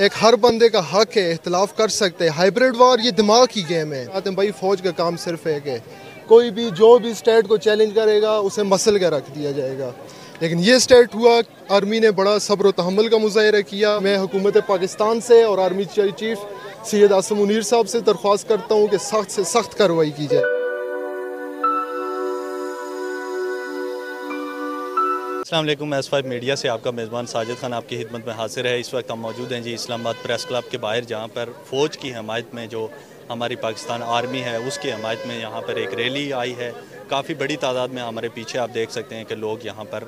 एक हर बंदे का हक है, इख्तलाफ कर सकते हैं। हाइब्रिड वार ये दिमाग की गेम है। आते हैं भाई, फ़ौज का काम सिर्फ है कि कोई भी जो भी स्टेट को चैलेंज करेगा उसे मसल के रख दिया जाएगा। लेकिन ये स्टेट हुआ, आर्मी ने बड़ा सब्र व तहम्मुल का मुज़ाहिरा किया। मैं हुकूमत पाकिस्तान से और आर्मी चीफ सैयद आसिम मुनीर साहब से दरख्वास्त करता हूँ कि सख्त से सख्त कार्रवाई की जाए। अस्सलाम वालेकुम। S5 मीडिया से आपका मेज़बान साजिद खान आपकी खिदमत में हाजिर है। इस वक्त हम मौजूद हैं जी इस्लामाबाद प्रेस क्लब के बाहर, जहां पर फ़ौज की हमायत में जो हमारी पाकिस्तान आर्मी है उसकी हमायत में यहाँ पर एक रैली आई है। काफ़ी बड़ी तादाद में हमारे पीछे आप देख सकते हैं कि लोग यहाँ पर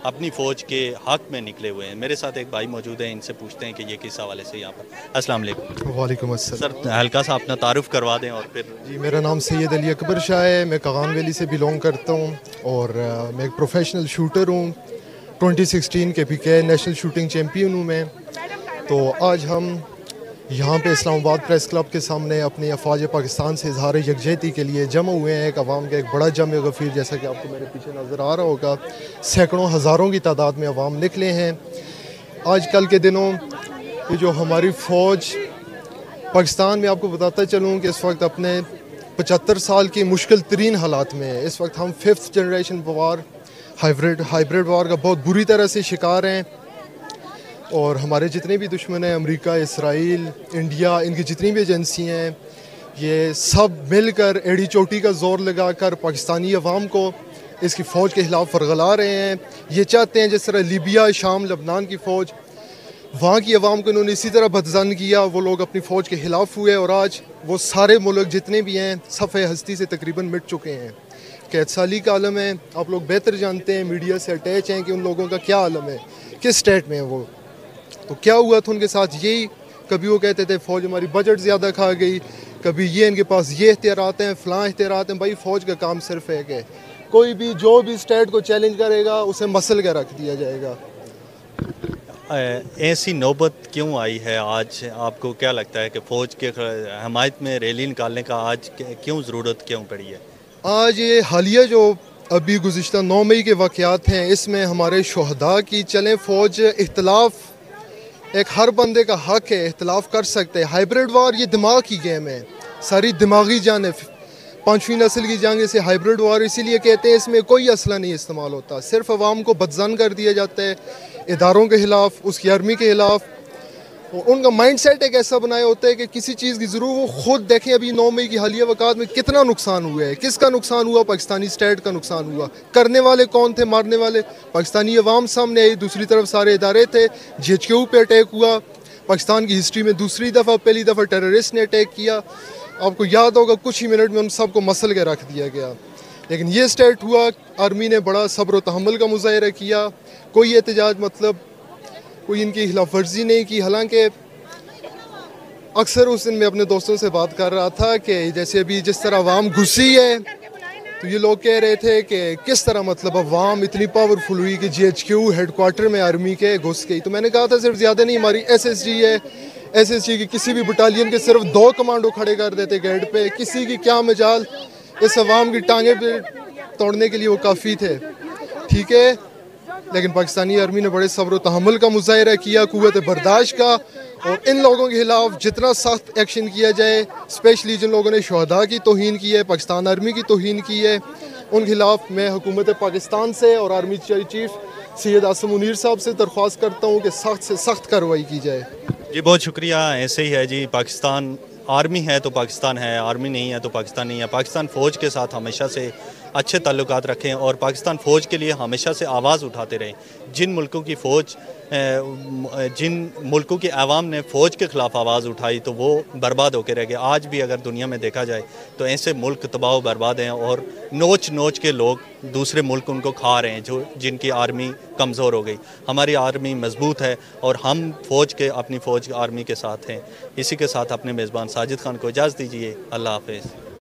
अपनी फ़ौज के हक़ में निकले हुए हैं। मेरे साथ एक भाई मौजूद हैं, इनसे पूछते हैं कि ये किस हवाले से यहाँ पर। अस्सलाम वालेकुम। वालेकुम अस्सलाम। सर, हल्का सा अपना तारुफ़ करवा दें और फिर। जी, मेरा नाम सैयद अली अकबर शाह है। मैं कागान वैली से बिलोंग करता हूँ और मैं एक प्रोफेशनल शूटर हूँ। 2016 के PK नेशनल शूटिंग चैम्पियन हूँ मैं। तो आज हम यहाँ पे इस्लामाबाद प्रेस क्लब के सामने अपनी अफवाज पाकिस्तान से इजहार यकजहती के लिए जमा हुए हैं। एक अवाम का एक बड़ा जम गफ़ीर, जैसा कि आपको मेरे पीछे नज़र आ रहा होगा। सैकड़ों हज़ारों की तादाद में अवाम निकले हैं। आजकल के दिनों ये जो हमारी फ़ौज पाकिस्तान में, आपको बताता चलूँ कि इस वक्त अपने 75 साल की मुश्किल तरीन हालात में है। इस वक्त हम 5th जनरेशन वार, हाइब्रिड वार का बहुत बुरी तरह से शिकार हैं। और हमारे जितने भी दुश्मन हैं, अमेरिका, इसराइल, इंडिया, इनकी जितनी भी एजेंसी हैं, ये सब मिलकर एड़ी चोटी का ज़ोर लगाकर पाकिस्तानी अवाम को इसकी फ़ौज के ख़िलाफ़ फरगला रहे हैं। ये चाहते हैं जिस तरह लीबिया, शाम, लबनान की फ़ौज, वहाँ की अवाम को इन्होंने इसी तरह बदज़न किया, वो लोग अपनी फ़ौज के ख़िलाफ़ हुए और आज वो सारे मुल्क जितने भी हैं सफ़े हस्ती से तकरीबन मिट चुके हैं। कैद साली का आलम है, आप लोग बेहतर जानते हैं, मीडिया से अटैच हैं कि उन लोगों का क्या आलम है, किस स्टेट में है वो। तो क्या हुआ था उनके साथ, यही कभी वो कहते थे फ़ौज हमारी बजट ज़्यादा खा गई, कभी ये इनके पास ये इख्तियारात हैं, फ़लाँ इख्तियारात हैं। भाई, फ़ौज का काम सिर्फ है कि कोई भी जो भी स्टेट को चैलेंज करेगा उसे मसल के रख दिया जाएगा। ऐसी नौबत क्यों आई है आज? आपको क्या लगता है कि फ़ौज के हमायत में रैली निकालने का आज क्यों ज़रूरत क्यों पड़ी है? आज ये हालिया जो अभी गुज़िश्ता 9 मई के वाक़यात हैं, इसमें हमारे शहदा की चलें फ़ौज इख्तलाफ, एक हर बंदे का हक है, इख्तलाफ कर सकते हैं। हाइब्रिड वार ये दिमाग की गेम है, सारी दिमागी जान। 5वीं नस्ल की जंग इसे हाइब्रिड वार इसीलिए कहते हैं, इसमें कोई असला नहीं इस्तेमाल होता, सिर्फ अवाम को बदज़न कर दिया जाता है इदारों के ख़िलाफ़, उसकी आर्मी के ख़िलाफ़। और उनका माइंड सेट एक ऐसा बनाया होता है कि किसी चीज़ की ज़रूर वो खुद देखें। अभी 9 मई की हालिया वक़ात में कितना नुकसान हुआ है, किसका नुकसान हुआ? पाकिस्तानी स्टेट का नुकसान हुआ। करने वाले कौन थे? मारने वाले पाकिस्तानी अवाम सामने आई, दूसरी तरफ सारे इदारे थे। GHQ पे अटैक हुआ, पाकिस्तान की हिस्ट्री में दूसरी दफ़ा, पहली दफ़ा टेररिस्ट ने अटैक किया। आपको याद होगा कुछ ही मिनट में उन सबको मसल के रख दिया गया। लेकिन ये स्टेट हुआ, आर्मी ने बड़ा सब्र व तहम्मुल का मुज़ाहिरा किया, कोई एहतजाज मतलब कोई इनकी खिलाफ वर्जी नहीं की। हालांकि अक्सर उस दिन मैं अपने दोस्तों से बात कर रहा था कि जैसे अभी जिस तरह अवाम घुसी है, तो ये लोग कह रहे थे कि किस तरह मतलब अवाम इतनी पावरफुल हुई कि GHQ हेडक्वार्टर में आर्मी के घुस गई। तो मैंने कहा था सिर्फ ज़्यादा नहीं, हमारी SSG है, SSG की किसी भी बटालियन के सिर्फ 2 कमांडो खड़े कर देते गेट पे, किसी की क्या मजाल, इस अवाम की टांगें पे तोड़ने के लिए वो काफ़ी थे। ठीक है, लेकिन पाकिस्तानी आर्मी ने बड़े सब्र व तहम्मुल का मुज़ाहिरा किया, क़ुव्वत बर्दाश्त का। और इन लोगों के ख़िलाफ़ जितना सख्त एक्शन किया जाए, स्पेशली जिन लोगों ने शहदा की तौहीन की है, पाकिस्तान आर्मी की तौहीन की है, उन खिलाफ़ मैं हुकूमत पाकिस्तान से और आर्मी चीफ सैयद आसिम मुनीर साहब से दरख्वास्त करता हूँ कि सख्त से सख्त कार्रवाई की जाए। जी, बहुत शुक्रिया। ऐसे ही है जी, पाकिस्तान आर्मी है तो पाकिस्तान है, आर्मी नहीं है तो पाकिस्तान नहीं है। पाकिस्तान फ़ौज के साथ हमेशा से अच्छे ताल्लुकात रखें और पाकिस्तान फ़ौज के लिए हमेशा से आवाज़ उठाते रहें। जिन मुल्कों की फ़ौज, जिन मुल्कों की आवाम ने फ़ौज के ख़िलाफ़ आवाज़ उठाई तो वो बर्बाद होकर रह गए। आज भी अगर दुनिया में देखा जाए तो ऐसे मुल्क तबाह बर्बाद हैं और नोच नोच के लोग दूसरे मुल्क उनको खा रहे हैं, जो जिनकी आर्मी कमज़ोर हो गई। हमारी आर्मी मजबूत है और हम फ़ौज के, अपनी फ़ौज आर्मी के साथ हैं। इसी के साथ अपने मेज़बान साजिद खान को इजाज़त दीजिए। अल्लाह हाफ़िज़।